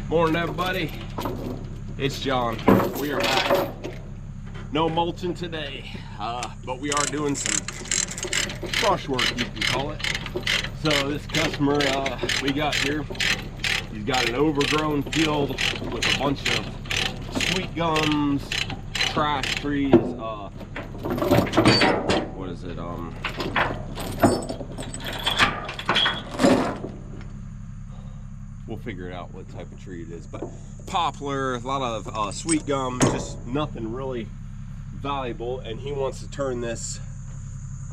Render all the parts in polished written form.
Morning, everybody. It's John. We are back. No mulching today, but we are doing some brush work, you can call it. So this customer we got here, he's got an overgrown field with a bunch of sweet gums, trash trees. What is it? We'll figure it out what type of tree it is, but poplar, a lot of sweet gum, just nothing really valuable. And he wants to turn this,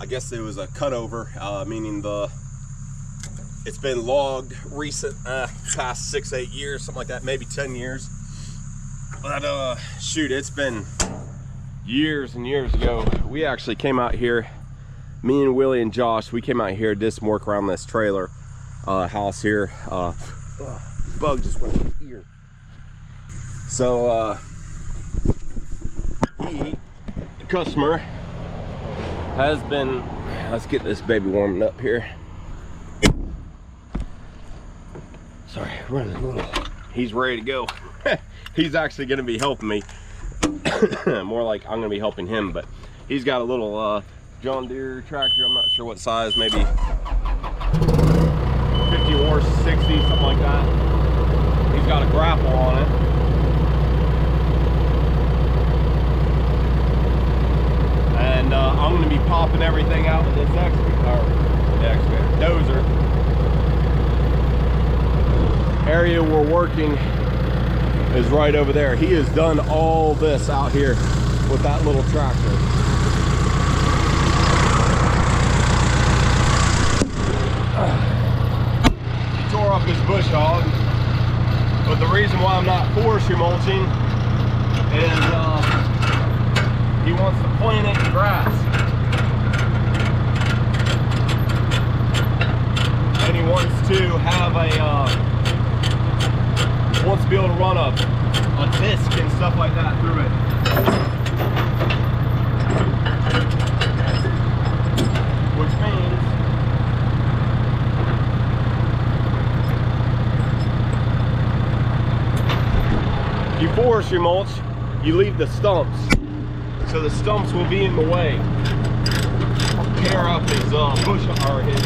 I guess it was a cutover, meaning it's been logged recent, past 6-8 years, something like that, maybe 10 years. But shoot, it's been years and years ago. We actually came out here, me and Willie and Josh, we came out here, did some work around this trailer house here. Bug just went in the ear. So the customer has been, let's get this baby warming up here. Sorry, running a little. He's ready to go. He's actually going to be helping me. More like I'm going to be helping him, but he's got a little John Deere tractor. I'm not sure what size, maybe 50 or 60, something like that. He's got a grapple on it. And I'm going to be popping everything out with this dozer. Area we're working is right over there. He has done all this out here with that little tractor. Tore up his bush hog, but the reason why I'm not forestry mulching is he wants to plant it in grass, and he wants to have wants to be able to run a disc and stuff like that through it. Which means you forestry mulch, you leave the stumps, so the stumps will be in the way. Tear up his bush or his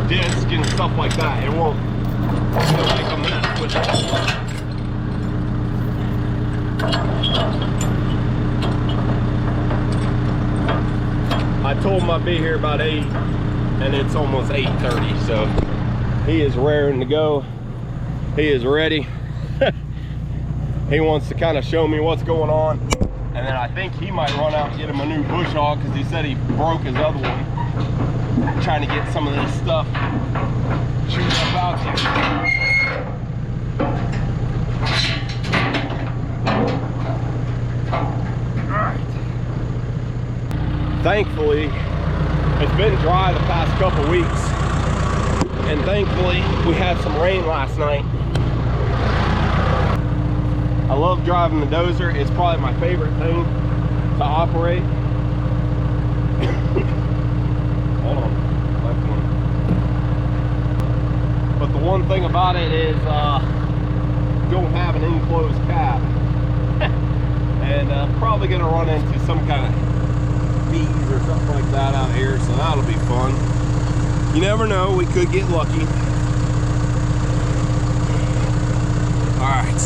disc and stuff like that. It won't feel like a mess with it. I told him I'd be here about 8, and it's almost 8:30, so he is raring to go. He is ready. He wants to kind of show me what's going on, and then I think he might run out and get him a new bush hog, because he said he broke his other one trying to get some of this stuff chewed up out here. Alright. Thankfully, it's been dry the past couple weeks, and thankfully we had some rain last night. I love driving the dozer. It's probably my favorite thing to operate. Hold on, left one. But the one thing about it is don't have an enclosed cab. And probably gonna run into some kind of bees or something like that out here, so that'll be fun. You never know, we could get lucky. All right.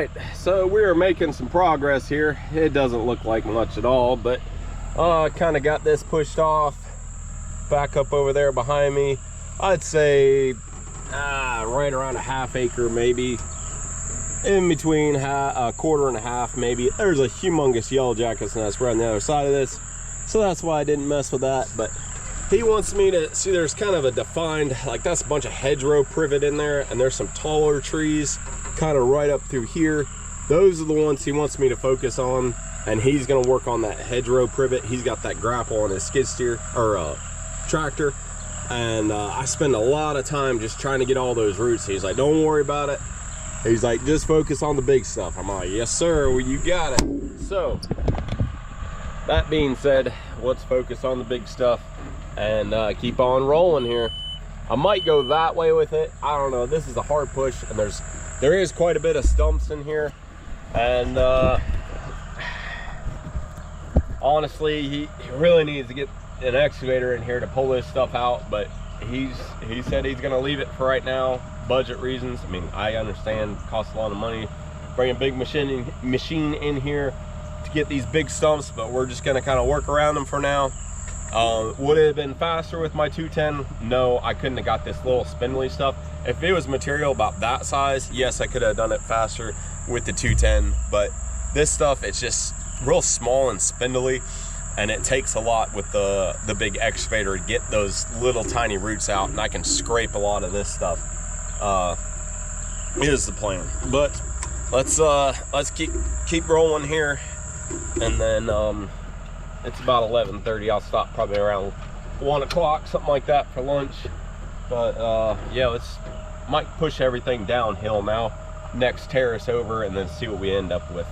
right, so we're making some progress here. It doesn't look like much at all, but kind of got this pushed off. Back up over there behind me, I'd say right around a half acre, maybe in between a quarter and a half maybe. There's a humongous yellow jacket's nest right on the other side of this, so that's why I didn't mess with that. But he wants me to see, there's kind of a defined, like that's a bunch of hedgerow privet in there, and there's some taller trees kind of right up through here. Those are the ones he wants me to focus on, and he's going to work on that hedgerow privet. He's got that grapple on his skid steer or tractor, and I spend a lot of time just trying to get all those roots. He's like, don't worry about it. He's like, just focus on the big stuff. I'm like, yes sir, well, you got it. So that being said, let's focus on the big stuff and keep on rolling here. I might go that way with it. I don't know. This is a hard push, and there is quite a bit of stumps in here, and honestly, he really needs to get an excavator in here to pull this stuff out, but he said he's gonna leave it for right now, budget reasons. I mean, I understand it costs a lot of money bring a big machine in here to get these big stumps, but we're just gonna kind of work around them for now. Would it have been faster with my 210? No, I couldn't have got this little spindly stuff. If it was material about that size, yes, I could have done it faster with the 210, but this stuff, it's just real small and spindly, and it takes a lot with the big excavator to get those little tiny roots out, and I can scrape a lot of this stuff. Is the plan. But let's keep rolling here, and then it's about 11:30. I'll stop probably around 1 o'clock, something like that, for lunch. But yeah, might push everything downhill now, next terrace over, and then see what we end up with.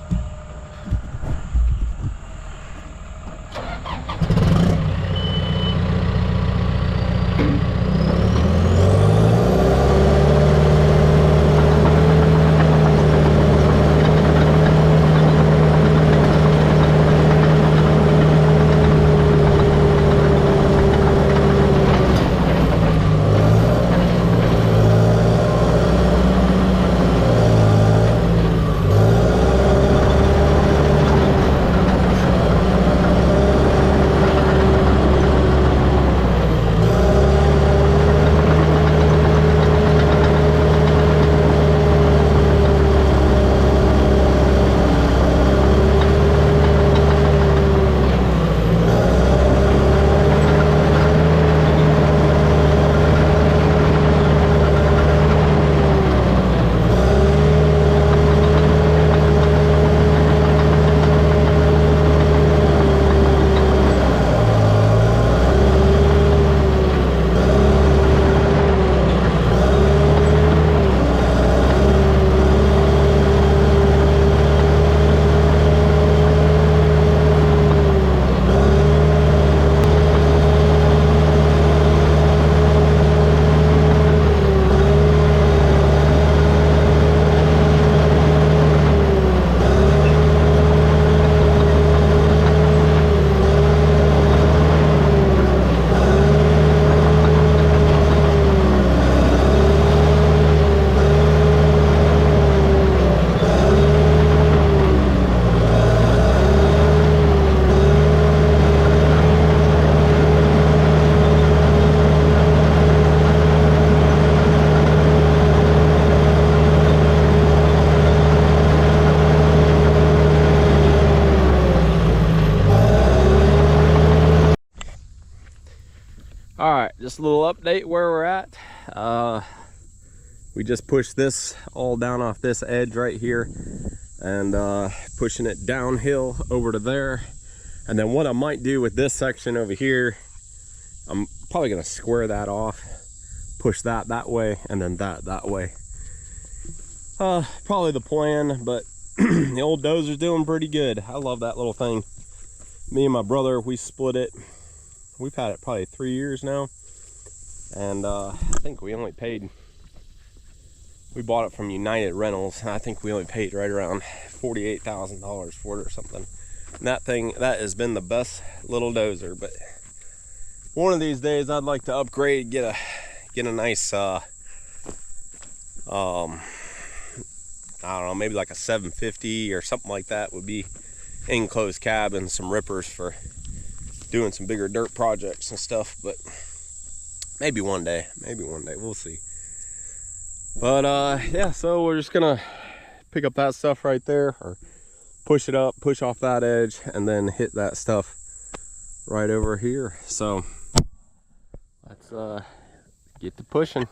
All right, just a little update where we're at. We just pushed this all down off this edge right here, and pushing it downhill over to there. And then what I might do with this section over here, I'm probably gonna square that off, push that way, and then that way. Probably the plan, but the old Dozer's doing pretty good. I love that little thing. Me and my brother, we split it. We've had it probably 3 years now, and I think we only paid, we bought it from United Rentals. I think we only paid right around $48,000 for it or something. And that has been the best little Dozer. But one of these days I'd like to upgrade, get a nice I don't know, maybe like a 750 or something like that would be enclosed cab and some rippers for doing some bigger dirt projects and stuff. But maybe one day, we'll see. But yeah, so we're just gonna pick up that stuff right there, or push it up, push off that edge, and then hit that stuff right over here. So let's get to pushing.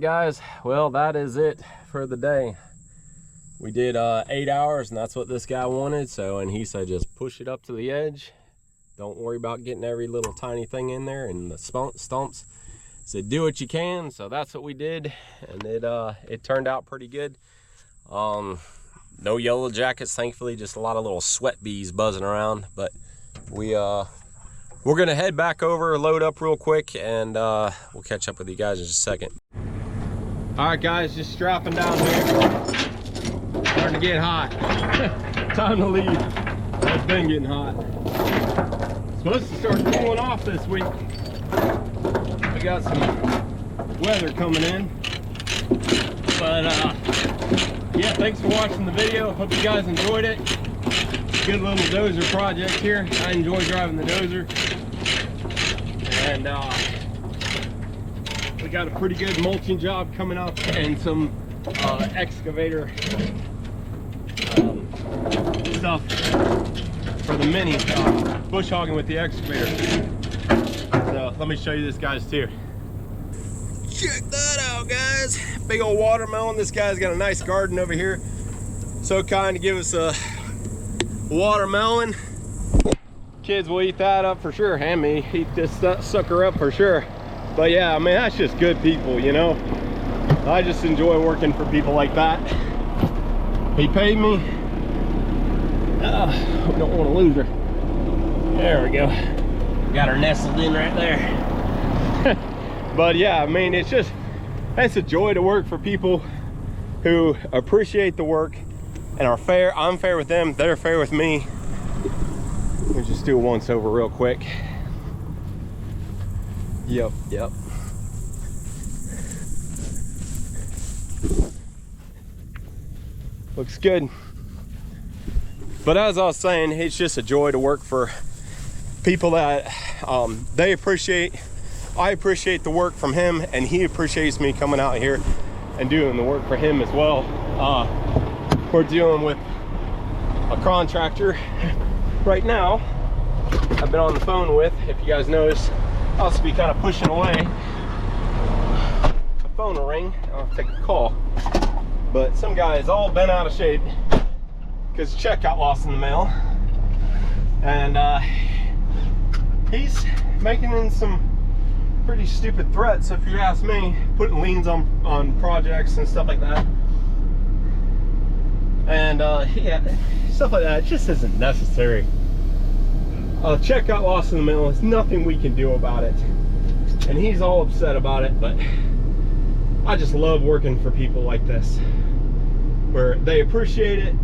guys, well, that is it for the day. We did 8 hours, and that's what this guy wanted. So, and he said just push it up to the edge, don't worry about getting every little tiny thing in there and the stumps. Said do what you can. So that's what we did, and it turned out pretty good. No yellow jackets, thankfully, just a lot of little sweat bees buzzing around. But we're gonna head back over, load up real quick, and we'll catch up with you guys in just a second. All right, guys, just strapping down here. Starting to get hot. Time to leave. It's been getting hot. Supposed to start cooling off this week. We got some weather coming in. But yeah, thanks for watching the video. Hope you guys enjoyed it. Good little dozer project here. I enjoy driving the dozer. And we got a pretty good mulching job coming up, and some excavator stuff for the mini bush hogging with the excavator. So let me show you this guy's too. Check that out, guys. Big old watermelon. This guy's got a nice garden over here. So kind to give us a watermelon. Kids will eat that up for sure. And me eat this sucker up for sure. But yeah, I mean, that's just good people, you know. I just enjoy working for people like that. He paid me. We don't want to lose her. There we go. Got her nestled in right there. But yeah, I mean, it's a joy to work for people who appreciate the work and are fair. I'm fair with them, they're fair with me. We'll just do a once over real quick. Yep. Looks good. But as I was saying, it's just a joy to work for people that they appreciate. I appreciate the work from him, and he appreciates me coming out here and doing the work for him as well. We're dealing with a contractor right now. I've been on the phone with, if you guys notice, I'll just be kind of pushing away. The phone will ring, I'll take a call. But some guy is all bent out of shape because check got lost in the mail, and he's making in some pretty stupid threats, if you ask me, putting liens on projects and stuff like that. And yeah, stuff like that just isn't necessary. Check got lost in the mail. There's nothing we can do about it, and he's all upset about it. But I just love working for people like this, where they appreciate it.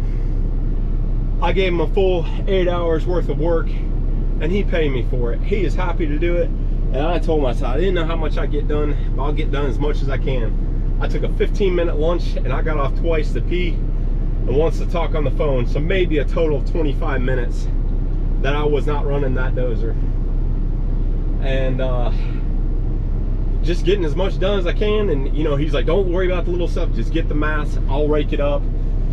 I gave him a full 8 hours worth of work, and he paid me for it. He is happy to do it. And I told myself, I didn't know how much I get done, but I'll get done as much as I can. I took a 15-minute lunch, and I got off twice to pee and once to talk on the phone. So maybe a total of 25 minutes that I was not running that dozer. And just getting as much done as I can. And you know, he's like, don't worry about the little stuff, just get the mass, I'll rake it up.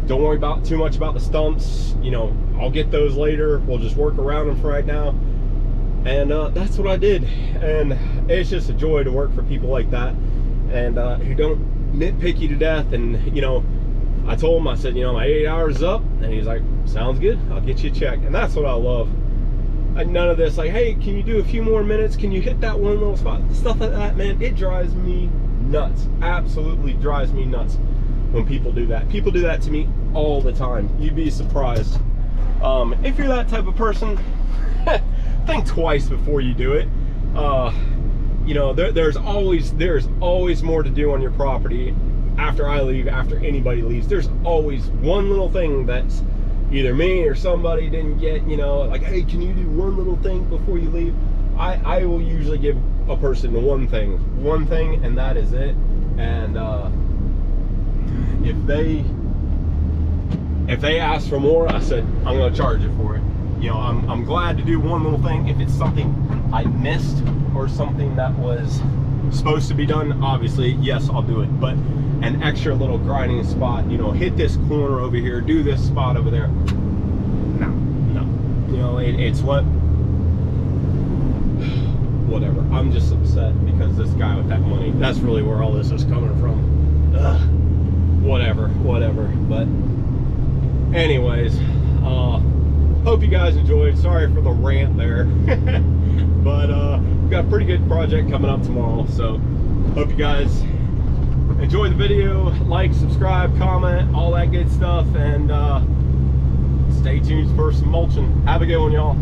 Don't worry about too much about the stumps, you know, I'll get those later, we'll just work around them for right now. And that's what I did. And it's just a joy to work for people like that, and who don't nitpick you to death. And you know, I told him, I said, you know, my 8 hours is up, and he's like, sounds good, I'll get you a check. And that's what I love. None of this like, hey, can you do a few more minutes, can you hit that one little spot, stuff like that, man. It drives me nuts. Absolutely drives me nuts when people do that. People do that to me all the time. You'd be surprised. If you're that type of person, think twice before you do it. You know, there's always more to do on your property after I leave, after anybody leaves. There's always one little thing that's either me or somebody didn't get, you know, like, hey, can you do one little thing before you leave? I will usually give a person one thing, and that is it. And if they ask for more, I said, I'm gonna charge you for it. You know, I'm glad to do one little thing. If it's something I missed or something that was supposed to be done, obviously, yes, I'll do it. But an extra little grinding spot, you know, hit this corner over here, do this spot over there. No. You know, it's what whatever. I'm just upset because this guy with that money, that's really where all this is coming from. Ugh. Whatever. But anyways, hope you guys enjoyed. Sorry for the rant there. But we've got a pretty good project coming up tomorrow, so hope you guys enjoy the video. Like, subscribe, comment, all that good stuff, and stay tuned for some mulching. Have a good one, y'all.